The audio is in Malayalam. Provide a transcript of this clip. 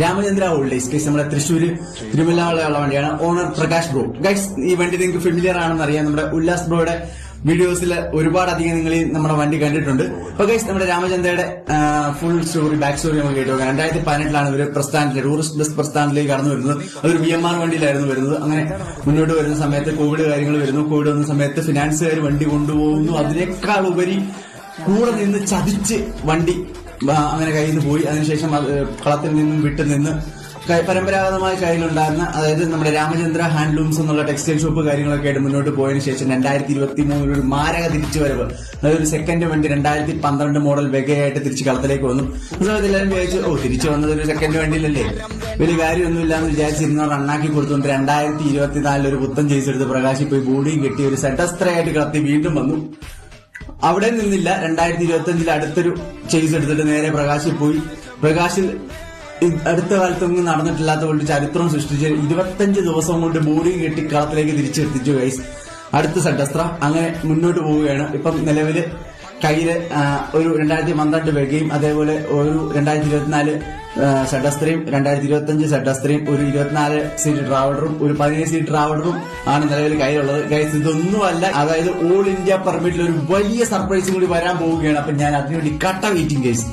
രാമചന്ദ്ര ഓൾഡേസ് കേസ് നമ്മുടെ തൃശ്ശൂര് തിരുവല്ലയുള്ള വണ്ടിയാണ്. Owner Prakash bro. ഗൈസ്, ഈ വണ്ടി നിങ്ങൾക്ക് ഫെമിലിയർ ആണെന്ന് അറിയാം. നമ്മുടെ ഉല്ലാസ് ബ്രോയുടെ വീഡിയോസിൽ ഒരുപാടധികം നിങ്ങൾ നമ്മുടെ വണ്ടി കണ്ടിട്ടുണ്ട്. അപ്പൊ ഗൈസ്, നമ്മുടെ രാമചന്ദ്രയുടെ ഫുൾ സ്റ്റോറി, ബാക്ക് സ്റ്റോറി നമുക്ക് കേട്ടു. 2018 ഇവര് പ്രസ്ഥാനത്തിലെ ടൂറിസ്റ്റ് ബസ് പ്രസ്ഥാനത്തിലേക്ക് കടന്നു വരുന്നത്. അതൊരു BMR വണ്ടിയിലായിരുന്നു വരുന്നത്. അങ്ങനെ മുന്നോട്ട് വരുന്ന സമയത്ത് കോവിഡ് കാര്യങ്ങൾ വരുന്നു. കോവിഡ് വന്ന സമയത്ത് ഫിനാൻസുകാർ വണ്ടി കൊണ്ടുപോകുന്നു. അതിനേക്കാൾ ഉപരി കൂടെ നിന്ന് ചതിച്ച് വണ്ടി അങ്ങനെ കയ്യിൽ നിന്ന് പോയി. അതിനുശേഷം കളത്തിൽ നിന്നും വിട്ടുനിന്ന് പരമ്പരാഗതമായ കാര്യങ്ങളുണ്ടായിരുന്ന, അതായത് നമ്മുടെ രാമചന്ദ്ര ഹാൻഡ്ലൂംസ് എന്നുള്ള ടെക്സ്റ്റൈൽ ഷോപ്പ് കാര്യങ്ങളൊക്കെ ആയിട്ട് മുന്നോട്ട് പോയതിനു ശേഷം 2023 ഒരു മാരക തിരിച്ചുവരവ്, അതായത് ഒരു സെക്കൻഡ് വണ്ടി 2012 മോഡൽ വെഗയായിട്ട് തിരിച്ച് കളത്തിലേക്ക് വന്നു. അതുകൊണ്ട് എല്ലാവരും വിചാരിച്ചു, തിരിച്ചു വന്നത് ഒരു സെക്കൻഡ് വണ്ടിയിലല്ലേ, വലിയ കാര്യമൊന്നുമില്ലാന്ന് വിചാരിച്ചിരുന്ന റണ്ണാക്കി കൊടുത്തുകൊണ്ട് 2024 ഒരു പുത്തൻ ചേസ് എടുത്ത് പ്രകാശി പോയി ബോഡിയും കെട്ടി ഒരു സെറ്റസ്ത്രയായിട്ട് കളത്തി വീണ്ടും വന്നു. അവിടെ നിന്നില്ല, 2025 അടുത്തൊരു ചേസ് എടുത്തിട്ട് നേരെ പ്രകാശിൽ പോയി. പ്രകാശിൽ അടുത്ത കാലത്തൊന്നും നടന്നിട്ടില്ലാത്ത കൊണ്ട് ചരിത്രം സൃഷ്ടിച്ച് 25 ദിവസം കൊണ്ട് ബോഡിയും കെട്ടി കളത്തിലേക്ക് തിരിച്ചെത്തിച്ചു ഗൈസ്. അടുത്ത സെറ്റസ്ത്ര അങ്ങനെ മുന്നോട്ട് പോവുകയാണ്. ഇപ്പം നിലവില് കയ്യില് ഒരു 2012 വെഗയും അതേപോലെ ഒരു 2024 സെഡസ്ത്രയും 2025 സെഡസ്ത്രയും ഒരു 24 സീറ്റ് ട്രാവലറും ഒരു 17 സീറ്റ് ട്രാവലറും ആണ് നിലവിൽ കയ്യിലുള്ളത്. ഗൈസ്, ഇതൊന്നുമല്ല, അതായത് ഓൾ ഇന്ത്യ പെർമിറ്റിൽ ഒരു വലിയ സർപ്രൈസും കൂടി വരാൻ പോവുകയാണ്. അപ്പൊ ഞാൻ അതിനുവേണ്ടി കട്ട വെയിറ്റിംഗ് ഗൈസ്.